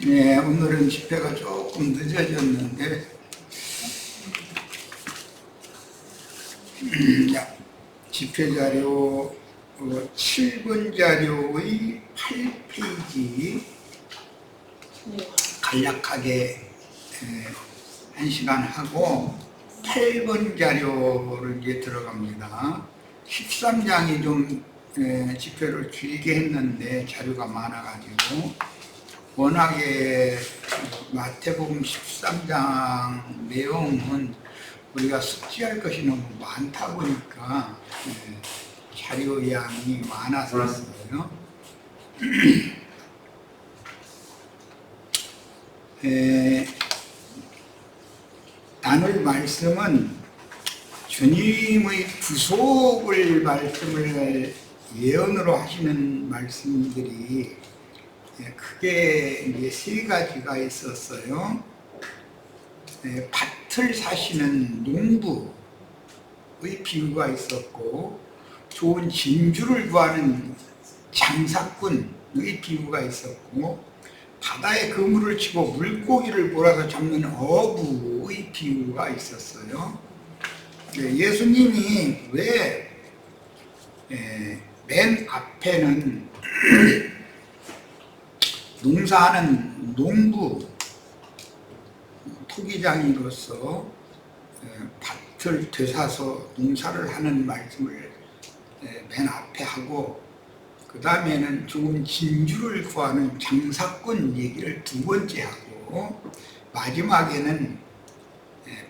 네, 오늘은 집회가 조금 늦어졌는데 집회 자료 7번 자료의 8페이지 간략하게 1시간 하고 8번 자료를 이제 들어갑니다. 13장이 좀 집회를 길게 했는데 자료가 많아가지고 워낙에 마태복음 13장 내용은 우리가 숙지할 것이 너무 많다 보니까 자료 양이 많았었어요. 나눌 말씀은 주님의 구속을 말씀을 예언으로 하시는 말씀들이 크게 이제 세 가지가 있었어요. 밭을 사시는 농부의 비유가 있었고, 좋은 진주를 구하는 장사꾼의 비유가 있었고, 바다에 그물을 치고 물고기를 몰아서 잡는 어부의 비유가 있었어요. 예수님이 왜 맨 앞에는 농사하는 농부, 토기장이로서 밭을 되사서 농사를 하는 말씀을 맨 앞에 하고, 그 다음에는 좋은 진주를 구하는 장사꾼 얘기를 두 번째 하고, 마지막에는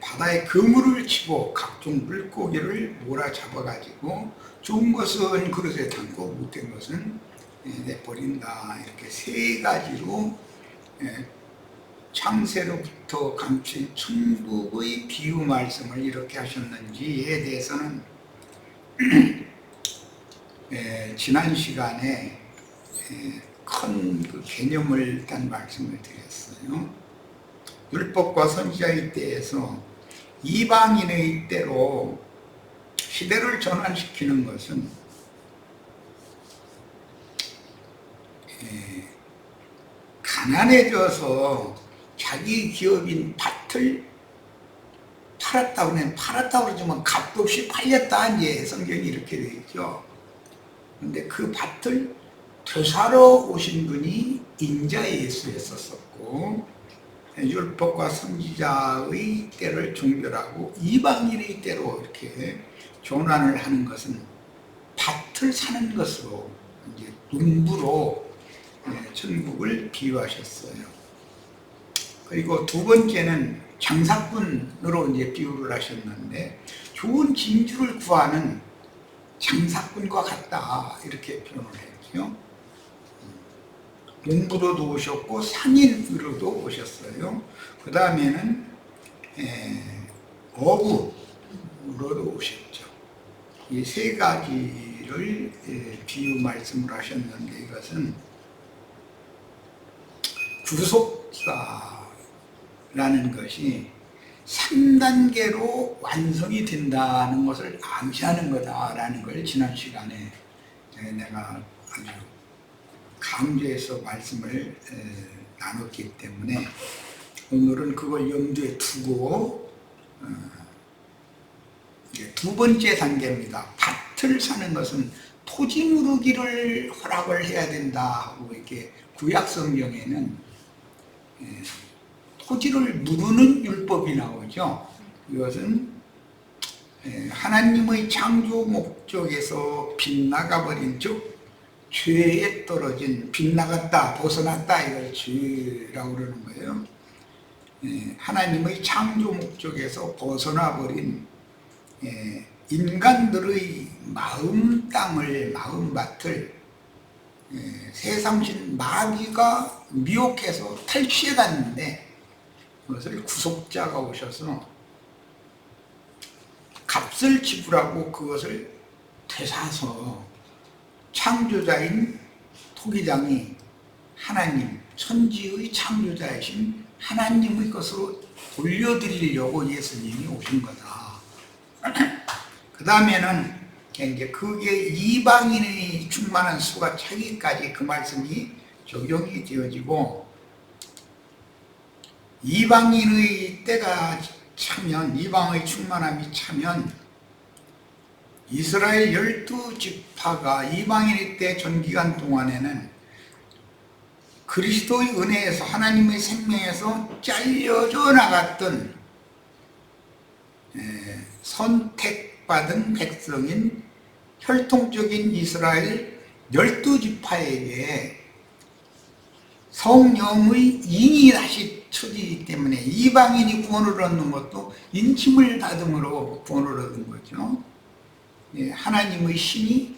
바다에 그물을 치고 각종 물고기를 몰아잡아가지고 좋은 것은 그릇에 담고 못된 것은 내버린다, 이렇게 세 가지로 창세로부터 감춘 천국의 비유 말씀을 이렇게 하셨는지에 대해서는 지난 시간에 큰 그 개념을 일단 말씀을 드렸어요. 율법과 선지자의 때에서 이방인의 때로 시대를 전환시키는 것은 가난해져서 자기 기업인 밭을 팔았다고 하면 팔았다고 그러지만 값없이 팔렸다, 이제 성경이 이렇게 되어 있죠. 근데 그 밭을 되사러 오신 분이 인자 예수였었고, 율법과 선지자의 때를 종결하고 이방인의 때로 이렇게 전환을 하는 것은 밭을 사는 것으로, 이제 농부로 천국을 비유하셨어요. 그리고 두 번째는 장사꾼으로 이제 비유를 하셨는데, 좋은 진주를 구하는 장사꾼과 같다, 이렇게 표현을 했죠. 농부로도 오셨고 상인으로도 오셨어요. 그 다음에는 어부로도 오셨죠. 이 세 가지를 비유 말씀을 하셨는데, 이것은 구속사라는 것이 3단계로 완성이 된다는 것을 암시하는 거다라는 걸 지난 시간에 내가 아주 강조해서 말씀을 나눴기 때문에 오늘은 그걸 염두에 두고 두 번째 단계입니다. 밭을 사는 것은 토지 무르기를 허락을 해야 된다 하고, 이렇게 구약 성경에는 토지를 무르는 율법이 나오죠. 이것은 하나님의 창조 목적에서 빗나가버린, 즉 죄에 떨어진, 빗나갔다, 벗어났다, 이걸 죄라고 그러는 거예요. 하나님의 창조 목적에서 벗어나버린 인간들의 마음 땅을, 마음밭을 세상신 마귀가 미혹해서 탈취해 갔는데, 그것을 구속자가 오셔서 값을 지불하고 그것을 되사서 창조자인 토기장이 하나님, 천지의 창조자이신 하나님의 것으로 돌려드리려고 예수님이 오신 거다. 그 다음에는 이제 그게 이방인의 충만한 수가 차기까지 그 말씀이 적용이 되어지고, 이방인의 때가 차면, 이방의 충만함이 차면 이스라엘 12지파가 이방인의 때 전기간 동안에는 그리스도의 은혜에서, 하나님의 생명에서 잘려져 나갔던 선택받은 백성인 혈통적인 이스라엘 12지파에게 성령의 인이 다시 쳐지기 때문에 이방인이 구원을 얻는 것도 인침을 받음으로 구원을 얻은 거죠. 하나님의 신이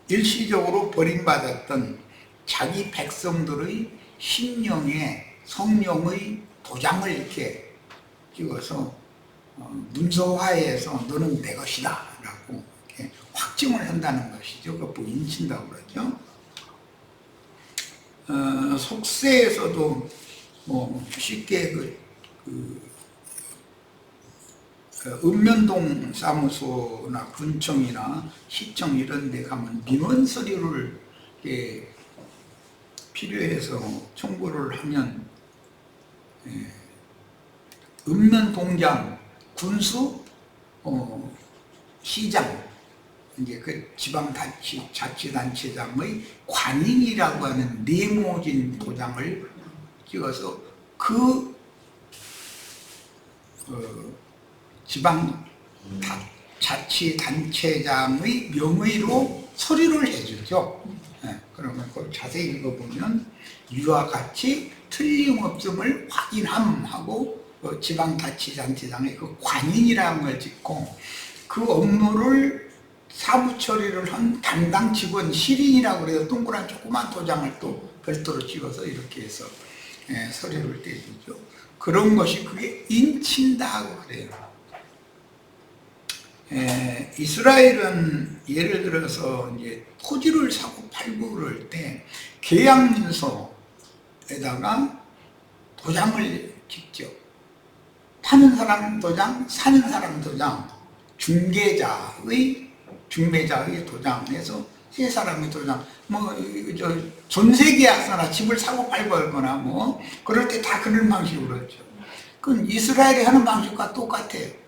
일시적으로 버림받았던 자기 백성들의 심령에 성령의 도장을 이렇게 찍어서 문서화해서 너는 내 것이다 라고 이렇게 확증을 한다는 것이죠. 그걸 인친다고 그러죠. 속세에서도 쉽게 읍면동 사무소나 군청이나 시청 이런 데 가면 민원 서류를 필요해서 청구를 하면 읍면동장, 군수, 시장, 이제 그 지방자치단체장의 관인이라고 하는 네모진 도장을 찍어서 그 지방자치단체장의 명의로 서류를 해주죠. 그러면 그걸 자세히 읽어보면 이와 같이 틀림없음을 확인함하고 지방자치단체장의 그 관인이라는 걸 찍고 그 업무를 사부 처리를 한 담당 직원 실인이라고 그래서 동그란 조그만 도장을 또 별도로 찍어서 이렇게 해서 서류를 떼주죠. 그런 것이 그게 인친다고 그래요. 이스라엘은 예를 들어서 이제 토지를 사고 팔고 그럴 때 계약문서에다가 도장을 찍죠. 파는 사람 도장, 사는 사람 도장, 중매자의 도장에서 세 사람의 도장, 전세 계약서나 집을 사고 팔고 하거나 그럴 때 다 그런 방식으로 했죠. 그건 이스라엘이 하는 방식과 똑같아요.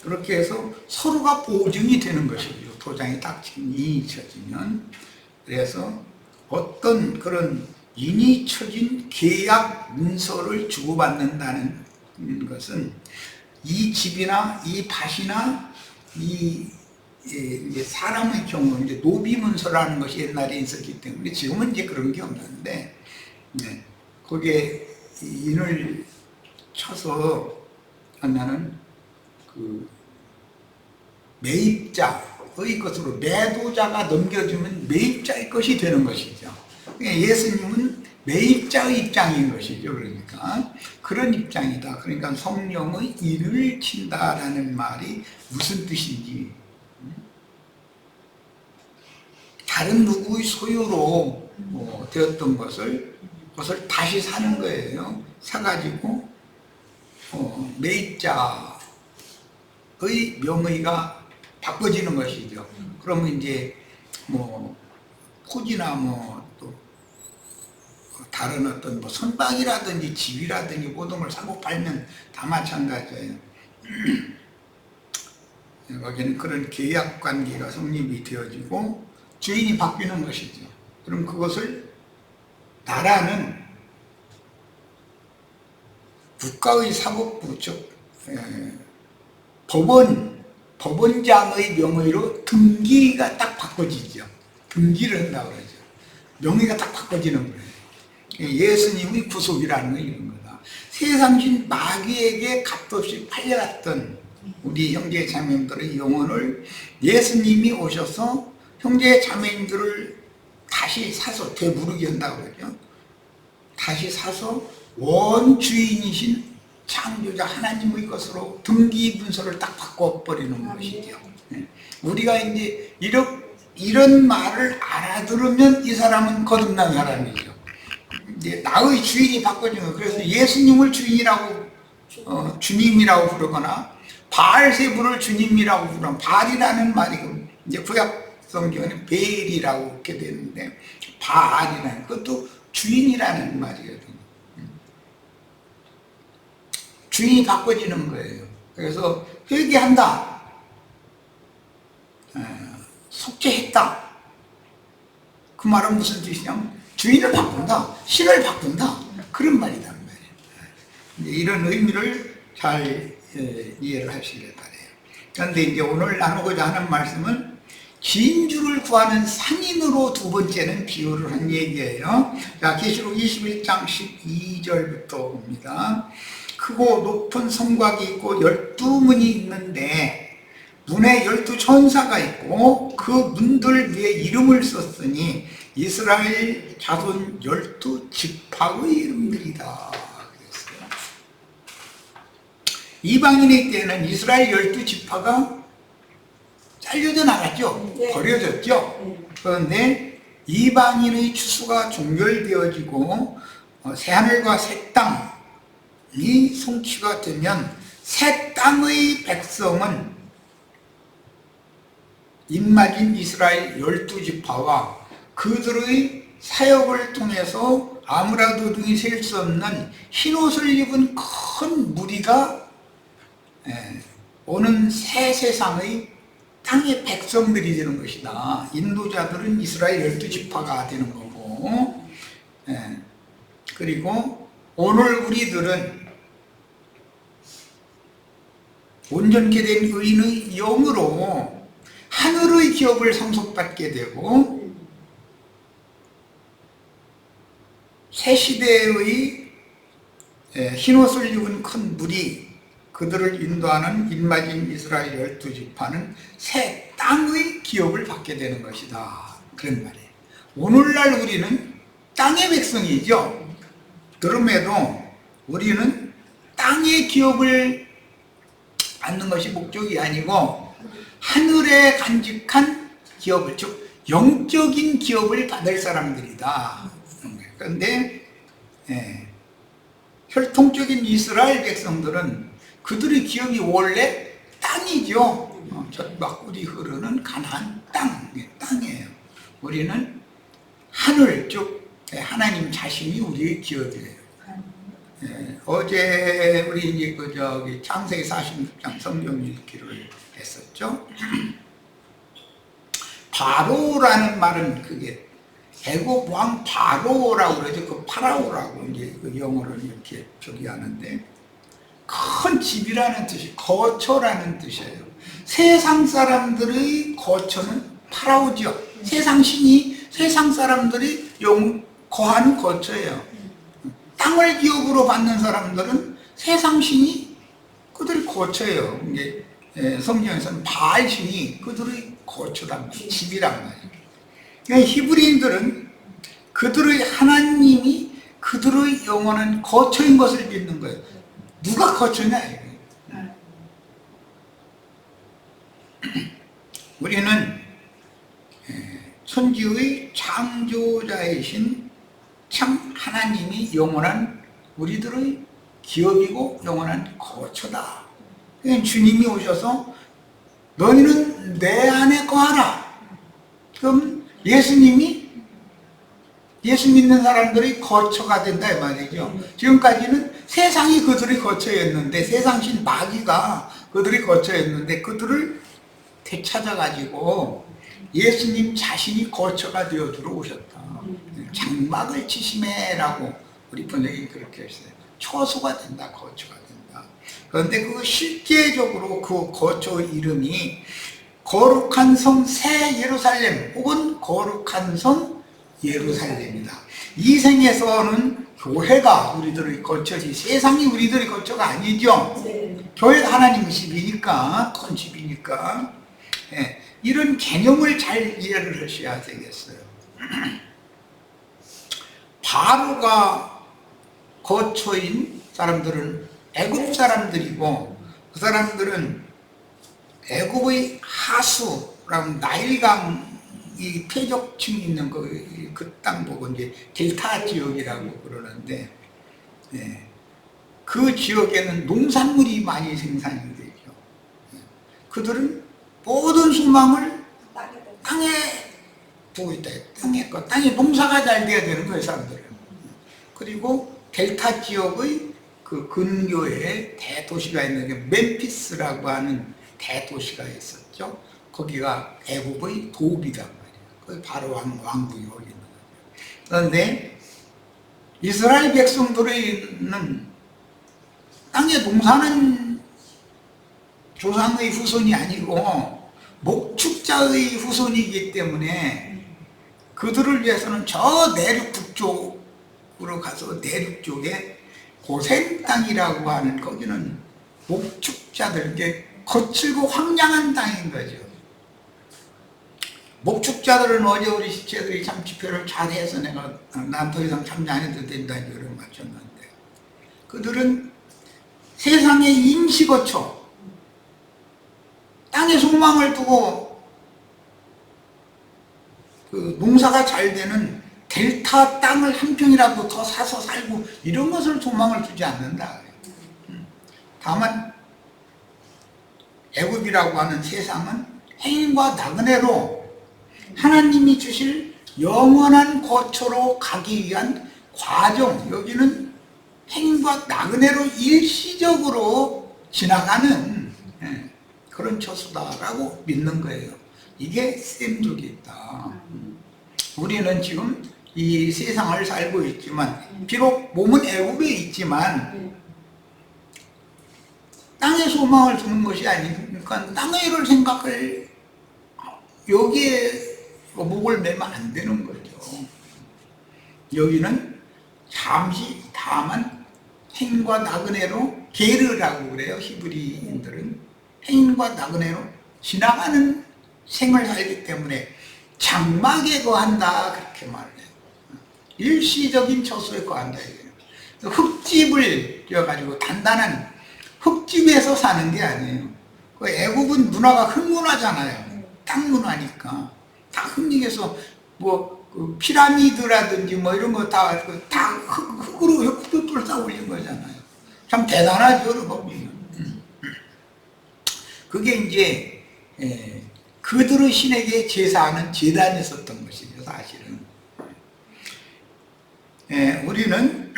그렇게 해서 서로가 보증이 되는 것이죠. 도장이 딱 인이 쳐지면. 그래서 어떤 그런 인이 쳐진 계약 문서를 주고받는다는 것은 이 집이나 이 밭이나 이제 사람의 경우 이제 노비 문서라는 것이 옛날에 있었기 때문에 지금은 이제 그런 게 없는데 거기에 인을 쳐서 하나는 그 매입자의 것으로 매도자가 넘겨주면 매입자의 것이 되는 것이죠. 예수님은 매입자의 입장인 것이죠. 그러니까 그런 입장이다. 그러니까 성령의 인을 친다라는 말이 무슨 뜻인지, 다른 누구의 소유로 되었던 것을 다시 사는 거예요. 사가지고 매입자의 명의가 바꿔지는 것이죠. 그러면 이제 토지나 또 다른 어떤 선박이라든지 집이라든지 모든 걸 사고 팔면 다 마찬가지예요. 거기는 그런 계약 관계가 성립이 되어지고 주인이 바뀌는 것이죠. 그럼 그것을 나라는 국가의 사법부, 즉 법원장의 명의로 등기가 딱 바꿔지죠. 등기를 한다고 그러죠. 명의가 딱 바꿔지는 거예요. 예수님의 구속이라는 건 이런 거다. 세상신 마귀에게 값없이 팔려갔던 우리 형제 자매님들의 영혼을 예수님이 오셔서 형제 자매님들을 다시 사서 되부르게 한다고 그러죠. 다시 사서 원주인이신 창조자 하나님의 것으로 등기 문서를 딱 바꿔버리는 것이죠. 우리가 이제 이런 말을 알아들으면 이 사람은 거듭난 사람이죠. 이제 나의 주인이 바꿔진 거. 그래서 예수님을 주인이라고 주님이라고 부르거나 바알세부를 주님이라고 부르면, 바알이라는 말이 이제 구약 성경에는 베일이라고 이렇게 되는데 바알이라는, 그것도 주인이라는 말이거든요. 주인이 바꿔지는 거예요. 그래서 회개한다, 속죄했다, 그 말은 무슨 뜻이냐면 주인을 바꾼다, 신을 바꾼다, 그런 말이란 말이에요. 이런 의미를 잘 이해를 하시길 바래요. 그런데 이제 오늘 나누고자 하는 말씀은 진주를 구하는 상인으로 두 번째는 비유를 한 얘기예요. 자, 계시록 21장 12절부터 봅니다. 크고 높은 성곽이 있고 12문이 있는데 문에 12천사가 있고 그 문들 위에 이름을 썼으니 이스라엘 자손 12지파의 이름들이다. 그랬어요. 이방인의 때는 이스라엘 12지파가 잘려져 나갔죠. 네. 버려졌죠. 그런데 이방인의 추수가 종결되어지고 새하늘과 새 땅이 성취가 되면 새 땅의 백성은 입맞은 이스라엘 12지파와 그들의 사역을 통해서 아무라도 등이 셀 수 없는 흰옷을 입은 큰 무리가 오는 새 세상의 땅의 백성들이 되는 것이다. 인도자들은 이스라엘 12지파가 되는 거고, 그리고 오늘 우리들은 온전케 된 의인의 영으로 하늘의 기업을 상속받게 되고 새 시대의 흰옷을 입은 큰 무리, 그들을 인도하는 입맞은 이스라엘 12지파는 새 땅의 기업을 받게 되는 것이다. 그런 말이에요. 오늘날 우리는 땅의 백성이죠. 그럼에도 우리는 땅의 기업을 받는 것이 목적이 아니고 하늘에 간직한 기업을, 즉 영적인 기업을 받을 사람들이다. 그런데 혈통적인 이스라엘 백성들은 그들의 기업이 원래 땅이죠. 젖과 꿀이 흐르는 가나안 땅이에요. 우리는 하늘, 즉 하나님 자신이 우리의 기업이에요. 어제 우리 이제 창세기 46장 성경 읽기를 했었죠. 바로라는 말은 그게 애굽 왕 바로라고 그러죠. 그 파라오라고 이제 그 영어를 이렇게 표기하는데 큰 집이라는 뜻이 거처라는 뜻이에요. 세상 사람들의 거처는 파라오죠. 세상 신이 세상 사람들이 거하는 거처예요. 땅을 기업으로 받는 사람들은 세상 신이 그들의 거처예요. 이게 성경에서는 바알 신이 그들의 거처란 말이에요. 집이란 말이에요. 그러니까 히브리인들은 그들의 하나님이 그들의 영원한 거처인 것을 믿는 거예요. 누가 거처냐? 우리는 천지의 창조자이신 참 하나님이 영원한 우리들의 기업이고 영원한 거처다. 주님이 오셔서 너희는 내 안에 거하라. 그럼 예수님이 예수 믿는 사람들이 거처가 된다 이 말이죠. 지금까지는 세상이 그들의 거처였는데, 세상신 마귀가 그들의 거처였는데 그들을 되찾아가지고 예수님 자신이 거처가 되어 들어오셨다. 장막을 치심해라고 우리 번역이 그렇게 했어요. 처소가 된다, 거처가 된다. 그런데 그 실제적으로 그 거처 이름이 거룩한 성 새 예루살렘 혹은 거룩한 성 예루살렘이다. 이 생에서는 교회가 우리들의 거처지 세상이 우리들의 거처가 아니죠. 네. 교회가 하나님의 집이니까, 큰 집이니까. 이런 개념을 잘 이해를 하셔야 되겠어요. 바로가 거처인 사람들은 애굽 사람들이고, 그 사람들은 애굽의 하수랑 나일강이 퇴적층이 있는 그 땅 보고 이제 델타 지역이라고 그러는데, 그 지역에는 농산물이 많이 생산이 되죠. 그들은 모든 소망을 땅에 두고 있다. 땅에 농사가 잘 돼야 되는 거예요, 사람들은. 그리고 델타 지역의 그 근교에 대도시가 있는 게 멤피스라고 하는 대도시가 있었죠. 거기가 애굽의 도읍이란 말이에요. 거기 바로 왕궁이 거기 있는 거예요. 그런데 이스라엘 백성들은 땅에 농사는 조상의 후손이 아니고 목축자의 후손이기 때문에 그들을 위해서는 저 내륙 북쪽으로 가서 내륙 쪽에 고센 땅이라고 하는 거기는 목축자들에게 거칠고 황량한 땅인 거죠. 목축자들은 어제 우리 시체들이 참 집회를 잘해서 내가 난 더 이상 참여 안 해도 된다는 요를 맞췄는데, 그들은 세상의 임시거처, 땅에 소망을 두고 그 농사가 잘 되는 델타 땅을 한 평이라도 더 사서 살고 이런 것을 소망을 두지 않는다. 다만 애굽이라고 하는 세상은 행인과 나그네로 하나님이 주실 영원한 거처로 가기 위한 과정, 여기는 행인과 나그네로 일시적으로 지나가는 그런 처소다라고 믿는 거예요. 이게 셈족이 있다. 우리는 지금 이 세상을 살고 있지만, 비록 몸은 애굽에 있지만 땅에 소망을 두는 것이 아니니까 땅의 일을 생각을 여기에 목을 매면 안 되는 거죠. 여기는 잠시 다만 행인과 나그네로 게르라고 그래요. 히브리인들은 행인과 나그네로 지나가는 생을 살기 때문에 장막에 거한다 그렇게 말해요. 일시적인 처소에 거한다 이거예요. 흙집을 띄어가지고 단단한 흙집에서 사는 게 아니에요. 그 애굽은 문화가 흙문화잖아요. 땅 문화니까 다 흙에서 그 피라미드라든지 뭐 이런 거 다 흙으로 흙돌 쌓아 올린 거잖아요. 참 대단하죠, 거기는. 그게 이제 그들의 신에게 제사하는 제단이 있었던 것이죠, 사실은. 우리는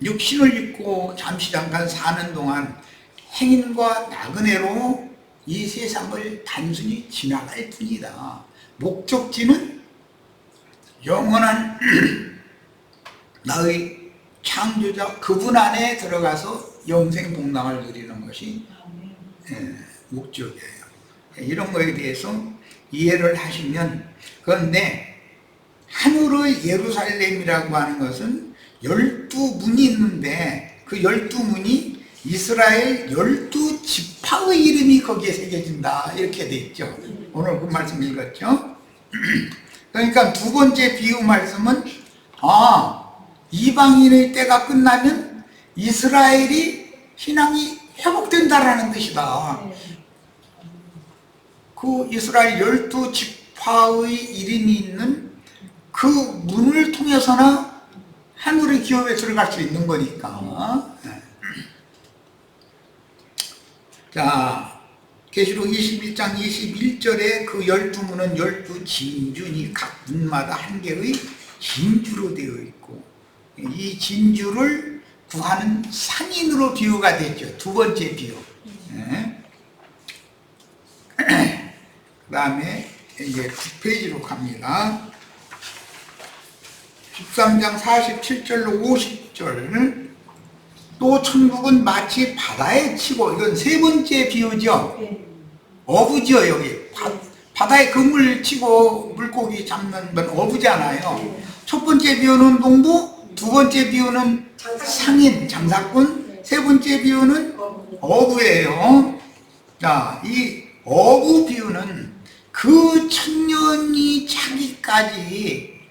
육신을 입고 잠시 잠깐 사는 동안 행인과 나그네로 이 세상을 단순히 지나갈 뿐이다. 목적지는 영원한 나의 창조자 그분 안에 들어가서 영생 복락을 누리는 것이 목적이에요. 이런 거에 대해서 이해를 하시면, 그런데 하늘의 예루살렘이라고 하는 것은 12문이 있는데 그 12문이 이스라엘 12지파의 이름이 거기에 새겨진다 이렇게 돼 있죠. 오늘 그 말씀 읽었죠. 그러니까 두 번째 비유 말씀은 이방인의 때가 끝나면 이스라엘이 신앙이 회복된다라는 뜻이다. 그 이스라엘 12지파의 이름이 있는 그 문을 통해서나 하늘의 기업에 들어갈 수 있는 거니까. 자, 계시록 21장 21절에 그 12문은 12진주니 각 문마다 한 개의 진주로 되어 있고, 이 진주를 구하는 상인으로 비유가 됐죠. 두 번째 비유. 그 다음에 이제 9페이지로 갑니다. 13장 47절로 50절. 또 천국은 마치 바다에 치고, 이건 세 번째 비유죠. 어부죠. 여기 바다에 그물 치고 물고기 잡는 건 어부잖아요. 첫 번째 비유는 농부, 두 번째 비유는 상인, 장사꾼, 세 번째 비유는 어부예요. 자, 이 어부 비유는 그 청년이 차기까지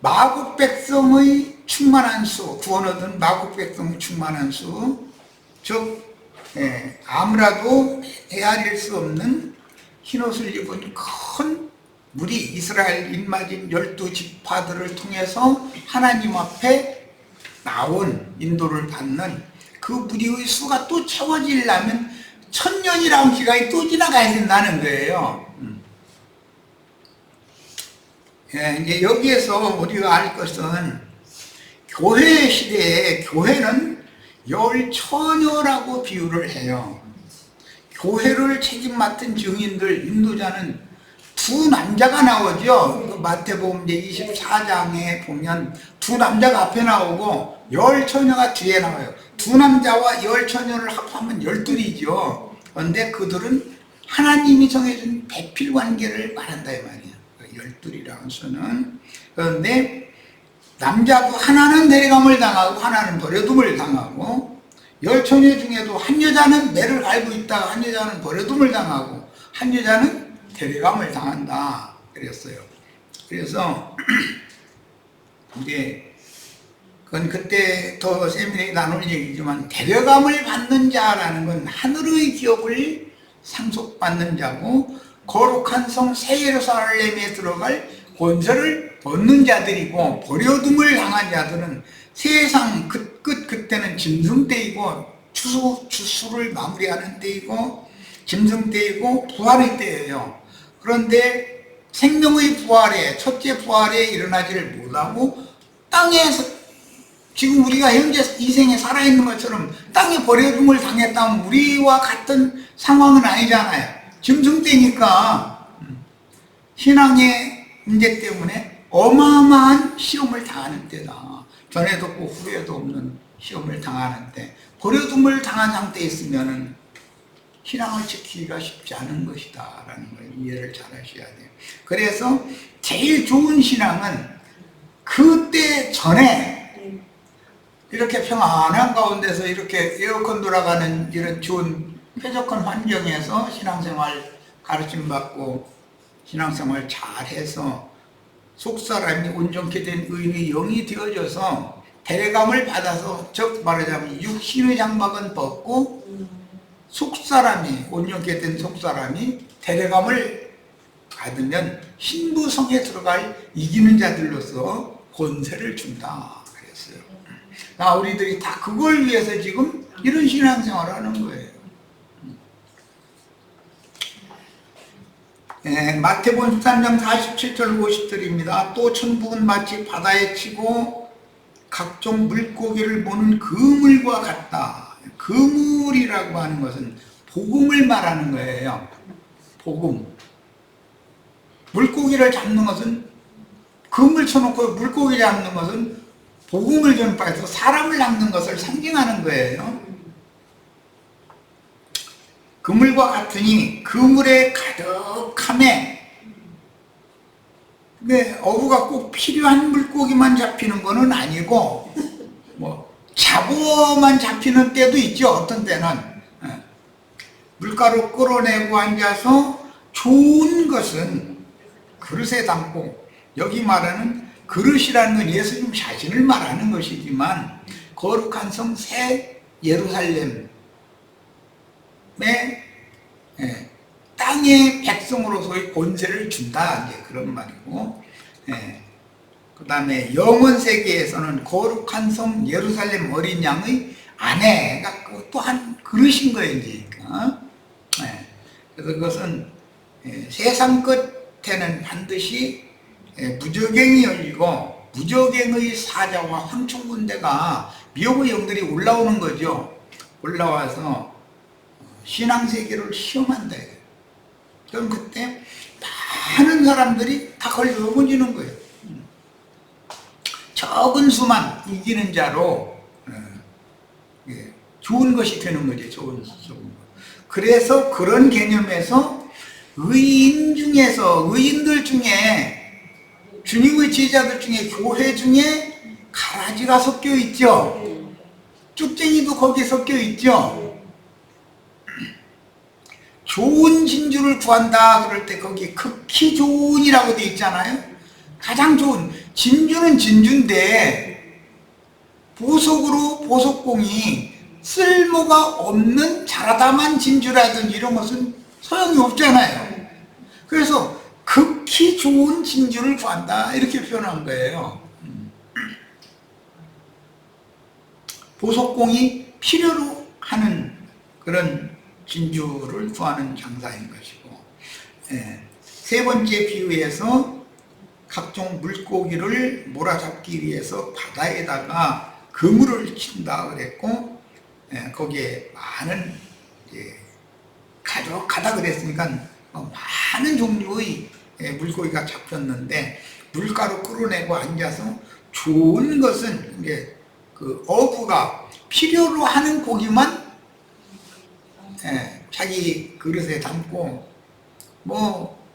마국 백성의 충만한 수, 구원 얻은 마국 백성의 충만한 수, 즉 아무라도 헤아릴 수 없는 흰옷을 입은 큰 무리, 이스라엘 입맞은 12지파들을 통해서 하나님 앞에 나온 인도를 받는 그 무리의 수가 또 채워지려면 1000년이라는 기간이 또 지나가야 된다는 거예요. 예, 이제 여기에서 우리가 알 것은 교회 시대에 교회는 열 처녀라고 비유를 해요. 교회를 책임 맡은 증인들, 인도자는 두 남자가 나오죠. 그 마태복음 이제 24장에 보면 두 남자가 앞에 나오고 열 처녀가 뒤에 나와요. 두 남자와 열 처녀를 합하면 12이죠. 그런데 그들은 하나님이 정해준 배필 관계를 말한다 이 말이에요. 12이라는 수는. 그런데 남자도 하나는 데려감을 당하고 하나는 버려둠을 당하고, 열 처녀 중에도 한 여자는 매를 갈고 있다가 한 여자는 버려둠을 당하고 한 여자는 데려감을 당한다 그랬어요. 그래서 이제 그건 그때 더 세밀하게 나눌 얘기지만, 데려감을 받는 자라는 건 하늘의 기업을 상속받는 자고 거룩한 성 새 예루살렘에 들어갈 권세를 얻는 자들이고, 버려둠을 당한 자들은 세상 그때는 짐승 때이고 추수를 마무리하는 때이고 짐승 때이고 부활의 때예요. 그런데 생명의 부활에, 첫째 부활에 일어나지를 못하고 땅에서 지금 우리가 현재 이 생에 살아있는 것처럼 땅에 버려둠을 당했다면 우리와 같은 상황은 아니잖아요. 짐승 때니까 신앙의 문제 때문에 어마어마한 시험을 당하는 때다. 전에도 없고 후에도 없는 시험을 당하는 때, 버려둠을 당한 상태에 있으면 신앙을 지키기가 쉽지 않은 것이다 라는 걸 이해를 잘 하셔야 돼요. 그래서 제일 좋은 신앙은 그때 전에 이렇게 평안한 가운데서 이렇게 에어컨 돌아가는 이런 좋은 쾌적한 환경에서 신앙생활 가르침받고 신앙생활 잘해서 속사람이 온전케 된 의인의 영이 되어져서 데려감을 받아서, 즉 말하자면 육신의 장막은 벗고 속사람이, 온전케 된 속사람이 데려감을 받으면 신부성에 들어갈 이기는 자들로서 권세를 준다 그랬어요. 우리들이 다 그걸 위해서 지금 이런 신앙생활을 하는 거예요. 마태복음 13장 47절 50절입니다. 또 천국은 마치 바다에 치고 각종 물고기를 보는 그물과 같다. 그물이라고 하는 것은 복음을 말하는 거예요. 복음. 물고기를 잡는 것은, 그물 쳐놓고 물고기 잡는 것은 복음을 전파해서 사람을 낚는 것을 상징하는 거예요. 그물과 같으니 그물에 가득함에, 근데 어부가 꼭 필요한 물고기만 잡히는 거는 아니고 잡어만 잡히는 때도 있죠. 어떤 때는 물가로 끌어내고 앉아서 좋은 것은 그릇에 담고, 여기 말하는 그릇이라는 건 예수님 자신을 말하는 것이지만 거룩한 성 새 예루살렘 땅의 백성으로서의 권세를 준다, 이제 그런 말이고, 그 다음에 영원 세계에서는 거룩한 성 예루살렘 어린 양의 아내가 또한 그릇인 거예요, 이제. 그래서 그것은 세상 끝에는 반드시 무저갱이 열리고 무저갱의 사자와 황충군대가 미혹의 영들이 올라오는 거죠. 올라와서 신앙세계를 시험한다. 그럼 그때 많은 사람들이 다 걸려 넘어지는 거예요. 적은 수만 이기는 자로 좋은 것이 되는 거죠. 좋은 것. 그래서 그런 개념에서 의인들 중에, 주님의 제자들 중에, 교회 중에 가라지가 섞여 있죠. 쭉쟁이도 거기에 섞여 있죠. 좋은 진주를 구한다 그럴 때 거기 극히 좋은이라고 되어 있잖아요. 가장 좋은 진주는 진주인데 보석공이 쓸모가 없는 자라다만 진주라든지 이런 것은 소용이 없잖아요. 그래서 극히 좋은 진주를 구한다 이렇게 표현한 거예요. 보석공이 필요로 하는 그런 진주를 구하는 장사인 것이고, 세 번째 비유에서 각종 물고기를 몰아잡기 위해서 바다에다가 그물을 친다 그랬고, 거기에 많은 가득하다 그랬으니까 많은 종류의 물고기가 잡혔는데, 물가로 끌어내고 앉아서 좋은 것은 이제 그 어부가 필요로 하는 고기만 자기 그릇에 담고, 뭐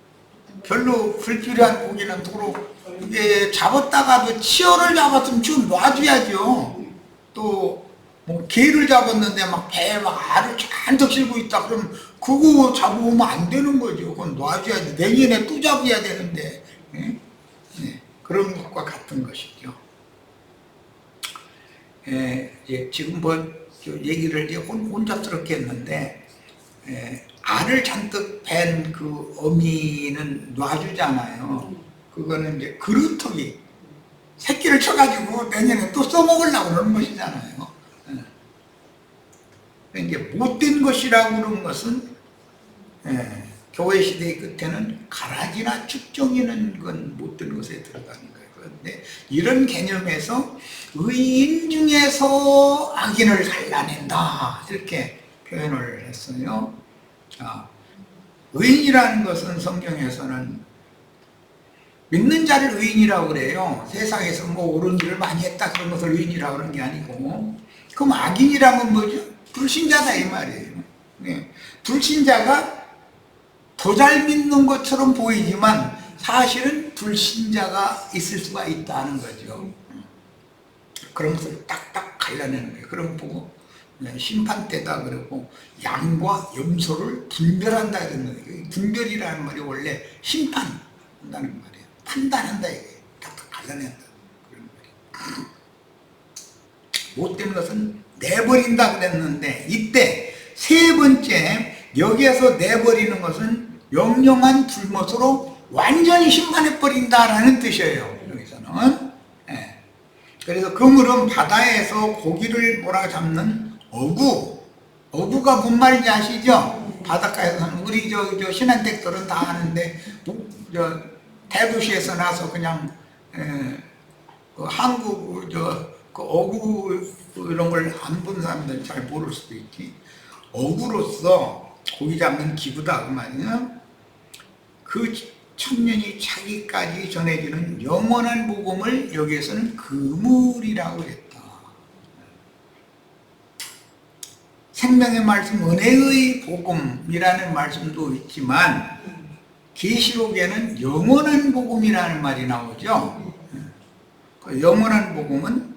별로 불필요한 고기는 도로 이게 잡았다가도 치어를 잡았으면 좀 놔줘야죠. 또 뭐 개를 잡았는데 막 배에 막 알을 잔뜩 실고 있다 그러면 그거 잡으면 안 되는 거죠. 그건 놔줘야지. 내년에 또 잡아야 되는데. 그런 것과 같은 것이죠. 지금 뭐 얘기를 이제 혼잡스럽게 했는데, 알을 잔뜩 뺀 그 어미는 놔주잖아요. 그거는 이제 그루터기 새끼를 쳐가지고 내년에 또 써먹으려고 그러는 것이잖아요. 이제 못된 것이라고 그런 것은, 교회 시대의 끝에는 가라지나 축종이는 건 못된 것에 들어가는 거예요. 그런데 이런 개념에서 의인 중에서 악인을 갈라낸다, 이렇게 표현을 했어요. 의인이라는 것은 성경에서는 믿는 자를 의인이라고 그래요. 세상에서 뭐 옳은 일을 많이 했다 그런 것을 의인이라고 그러는 게 아니고, 그럼 악인이라면 뭐죠? 불신자다 이 말이에요. 불신자가 더 잘 믿는 것처럼 보이지만 사실은 불신자가 있을 수가 있다는 거죠. 그런 것을 딱딱 갈라내는 거예요. 그런 거 보고 심판 때다 그러고 양과 염소를 분별한다 이런 거예요. 분별이라는 말이 원래 심판한다는 말이에요. 판단한다 이게 딱딱 갈라낸다 그런 말이에요. 못된 것은 내버린다 그랬는데, 이때 세 번째 여기에서 내버리는 것은 영영한 불못으로 완전히 심판해버린다라는 뜻이에요. 여기서는. 그래서 그물은 바다에서 고기를 몰아잡는 어구가 뭔 말인지 아시죠? 바닷가에서는 우리 저 신한택들은 다 아는데, 대도시에서 나서 그냥 그 한국 그 어구 이런 걸 안 본 사람들은 잘 모를 수도 있지. 어구로서 고기 잡는 기구다 그 말이야. 그 청년이 자기까지 전해지는 영원한 복음을 여기에서는 그물이라고 했다. 생명의 말씀, 은혜의 복음이라는 말씀도 있지만 계시록에는 영원한 복음이라는 말이 나오죠. 그 영원한 복음은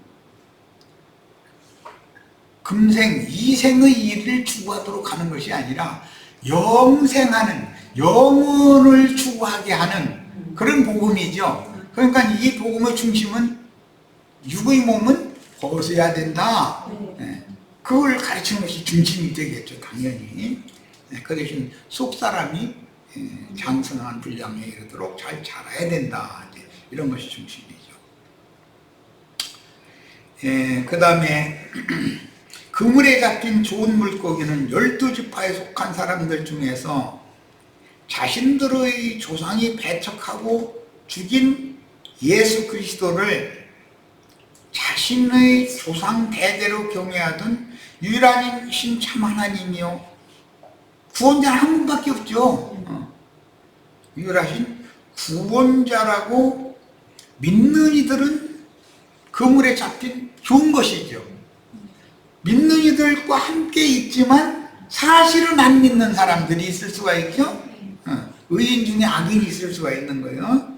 금생, 이생의 일을 추구하도록 하는 것이 아니라 영생하는, 영혼을 추구하게 하는 그런 복음이죠. 그러니까 이 복음의 중심은 육의 몸은 벗어야 된다. 그걸 가르치는 것이 중심이 되겠죠, 당연히. 그 대신 속사람이 장성한 분량에 이르도록 잘 자라야 된다. 이런 것이 중심이죠. 그 다음에 그물에 잡힌 좋은 물고기는 12지파에 속한 사람들 중에서 자신들의 조상이 배척하고 죽인 예수 그리스도를 자신의 조상 대대로 경외하던 유일하신 참 하나님이요, 구원자는 한 분밖에 없죠. 유일하신 구원자라고 믿는 이들은 그물에 잡힌 좋은 것이죠. 믿는 이들과 함께 있지만 사실은 안 믿는 사람들이 있을 수가 있죠. 의인 중에 악인이 있을 수가 있는 거예요.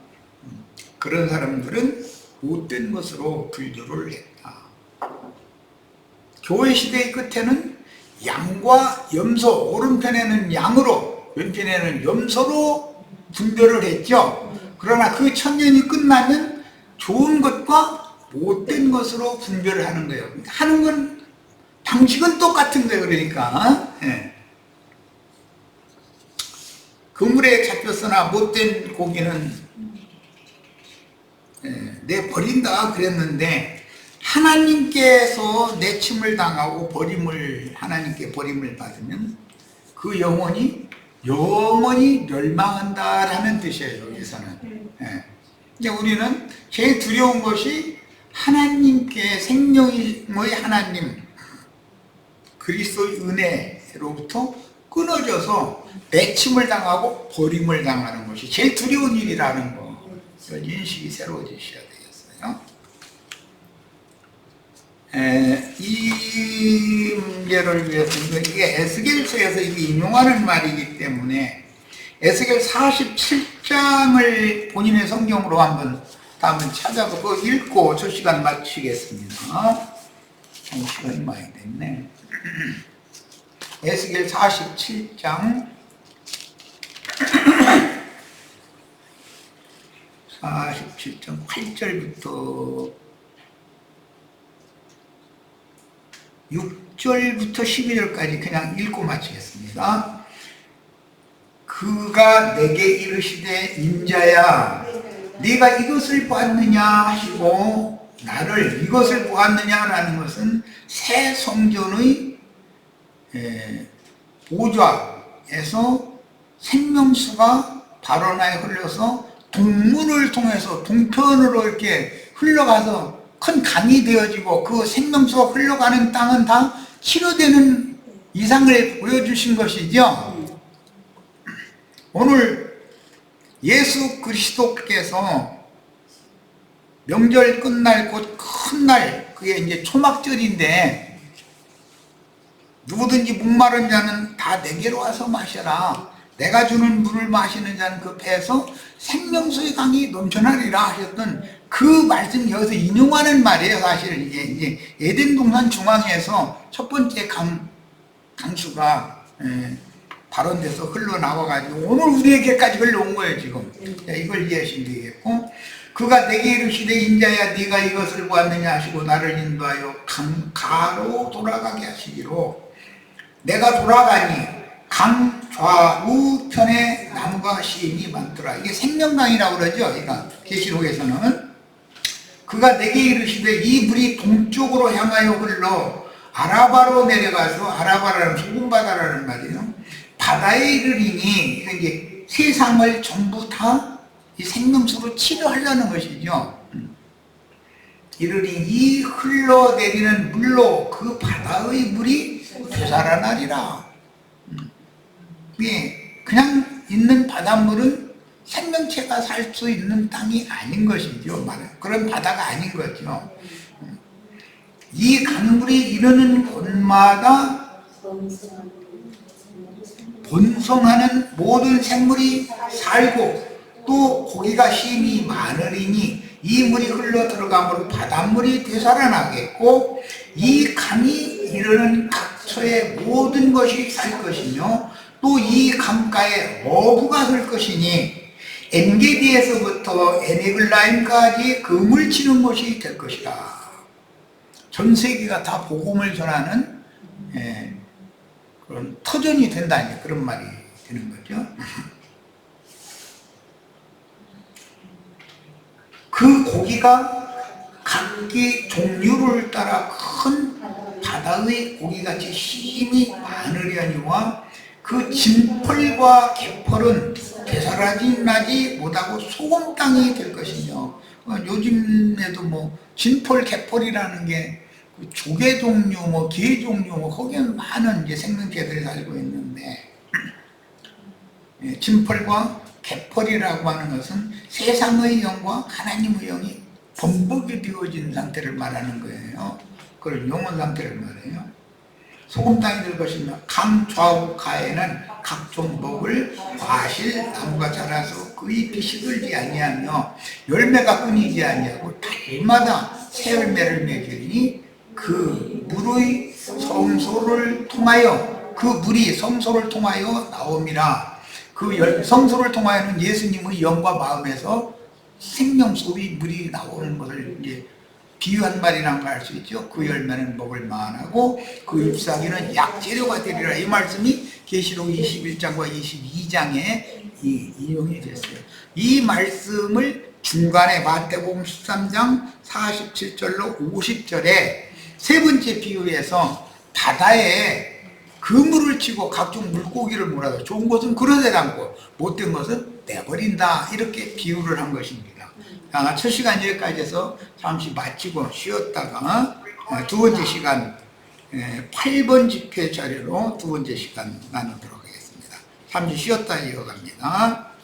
그런 사람들은 못된 것으로 분류를 했다. 교회 시대의 끝에는 양과 염소, 오른편에는 양으로 왼편에는 염소로 분별을 했죠. 그러나 그 천년이 끝나면 좋은 것과 못된 것으로 분별을 하는 거예요. 하는 건 방식은 똑같은 거예요. 그러니까 그물에 잡혔으나 못된 고기는 내버린다 그랬는데, 하나님께서 내침을 당하고 하나님께 버림을 받으면 그 영혼이 멸망한다라는 뜻이에요. 여기서는. 근데 우리는 제일 두려운 것이 하나님께 생명의 하나님 그리스도의 은혜로부터 끊어져서 내침을 당하고 버림을 당하는 것이 제일 두려운 일이라는 거. 이런 인식이 새로워지셔야 되겠어요. 이 문제를 위해서 이게 에스겔서에서 이게 인용하는 말이기 때문에 에스겔 47장을 본인의 성경으로 한번 찾아보고 읽고 저 시간 마치겠습니다. 시간이 많이 됐네. 에스겔 47장 8절부터 6절부터 12절까지 그냥 읽고 마치겠습니다. 그가 내게 이르시되 인자야 네가 이것을 보았느냐 하시고 나를 이것을 보았느냐라는 것은 새 성전의 보좌에서 생명수가 발원하여 흘러서 동문을 통해서 동편으로 이렇게 흘러가서 큰 강이 되어지고 그 생명수가 흘러가는 땅은 다 치료되는 이상을 보여주신 것이죠. 오늘 예수 그리스도께서 명절 끝날 곧 큰 날, 그게 이제 초막절인데 누구든지 목마른 자는 다 내게로 와서 마셔라. 내가 주는 물을 마시는 자는 그 배에서 생명수의 강이 넘쳐나리라 하셨던 그 말씀 여기서 인용하는 말이에요. 사실 이제 에덴 동산 중앙에서 첫 번째 강수가 발원돼서 흘러나와가지고 오늘 우리에게까지 흘러온 거예요. 지금 이걸 이해하시면 되겠고, 그가 내게 이르시되 인자야 네가 이것을 보았느냐 하시고 나를 인도하여 강가로 돌아가게 하시기로 내가 돌아가니 강 좌우편에 나무가 시인이 많더라. 이게 생명강이라고 그러죠. 이거 계시록에서는. 그가 내게 이르시되 이 물이 동쪽으로 향하여 흘러 아라바로 내려가서, 아라바라는 소금바다라는 말이에요. 바다에 이르리니 이게 세상을 전부 다 이 생명수로 치료하려는 것이죠. 이르니 이 흘러내리는 물로 그 바다의 물이 되살아나리라. 그냥 있는 바닷물은 생명체가 살 수 있는 땅이 아닌 것이죠. 그런 바다가 아닌 거죠. 이 강물이 이르는 곳마다 번성하는 모든 생물이 살고 또 고기가 심히 많으리니 이 물이 흘러 들어가므로 바닷물이 되살아나겠고 이 강이 이르는 각처의 모든 것이 살 것이며 또 이 강가에 어부가 설 것이니 엔게디에서부터 에네글라임까지 금을 치는 것이 될 것이다. 전 세계가 다 복음을 전하는 그런 터전이 된다, 그런 말이 되는 거죠. 그 고기가 각기 종류를 따라 큰 바다의 고기같이 힘이 많으려니와 그 진펄과 개펄은 되살아나지 못하고 소금 땅이 될 것이며, 요즘에도 뭐 진펄, 개펄이라는 게 조개 종류, 게 종류, 거기는 많은 이제 생명체들이 살고 있는데, 진펄과 개펄이라고 하는 것은 세상의 영과 하나님의 영이 범벅이 되어진 상태를 말하는 거예요. 그걸 영혼 상태를 말해요. 소금 땅이 될 것이며 강 좌우 가에는 각종 먹을 과실 나무가 자라서 그의 빛이 들지 아니하며 열매가 끊이지 아니하고 달마다 새 열매를 맺으니 그 물의 성소를 통하여 그 물이 성소를 통하여 나옴이라. 그 성소를 통하여는 예수님의 영과 마음에서 생명수의 물이 나오는 것을 이제 비유한 말이라고 할 수 있죠. 그 열매는 먹을 만하고 그 잎사귀는 약재료가 되리라. 이 말씀이 계시록 21장과 22장에 인용이 됐어요. 이 말씀을 중간에 마태복음 13장 47절로 50절에 세 번째 비유에서 바다에 그물을 치고 각종 물고기를 몰아서 좋은 것은 그릇에 담고 못된 것은 내버린다, 이렇게 비유를 한 것입니다. 첫 시간 여기까지 해서 잠시 마치고 쉬었다가 두 번째 시간 8번 집회 자료로 두 번째 시간 나누도록 하겠습니다. 잠시 쉬었다 이어갑니다.